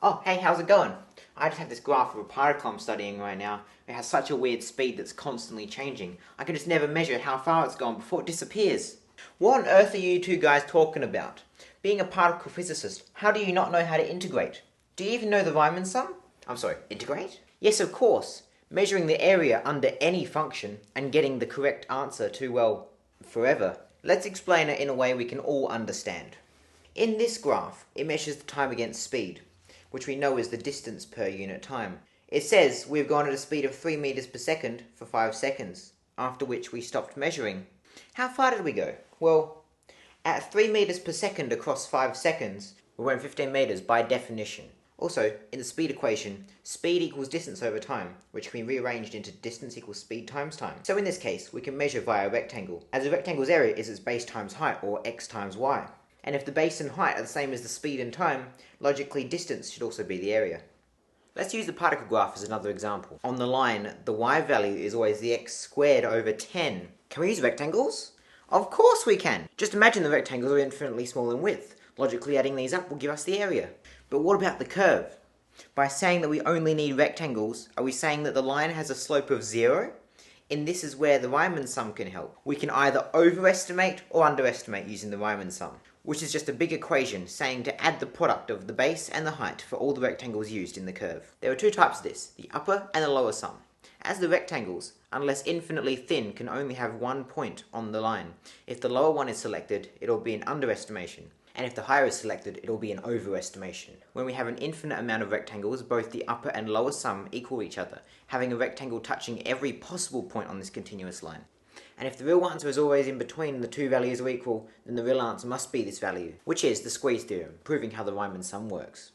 Oh, hey, how's it going? I just have this graph of a particle I'm studying right now. It has such a weird speed that's constantly changing. I can just never measure how far it's gone before it disappears. What on earth are you two guys talking about? Being a particle physicist, how do you not know how to integrate? Do you even know the Riemann sum? I'm sorry, integrate? Yes, of course. Measuring the area under any function and getting the correct answer to, well, forever. Let's explain it in a way we can all understand. In this graph, it measures the time against speed, which we know is the distance per unit time. It says we've gone at a speed of 3 meters per second for 5 seconds, after which we stopped measuring. How far did we go? Well, at 3 meters per second across 5 seconds, we went 15 meters by definition. Also, in the speed equation, speed equals distance over time, which can be rearranged into distance equals speed times time. So in this case, we can measure via a rectangle, as a rectangle's area is its base times height, or x times y. And if the base and height are the same as the speed and time, logically distance should also be the area. Let's use the particle graph as another example. On the line, the y value is always the x squared over 10. Can we use rectangles? Of course we can! Just imagine the rectangles are infinitely small in width. Logically adding these up will give us the area. But what about the curve? By saying that we only need rectangles, are we saying that the line has a slope of 0? And this is where the Riemann sum can help. We can either overestimate or underestimate using the Riemann sum, which is just a big equation saying to add the product of the base and the height for all the rectangles used in the curve. There are two types of this, the upper and the lower sum. As the rectangles, unless infinitely thin, can only have one point on the line. If the lower one is selected, it'll be an underestimation. And if the higher is selected, it'll be an overestimation. When we have an infinite amount of rectangles, both the upper and lower sum equal each other, having a rectangle touching every possible point on this continuous line. And if the real answer is always in between the two values are equal, then the real answer must be this value, which is the squeeze theorem, proving how the Riemann sum works.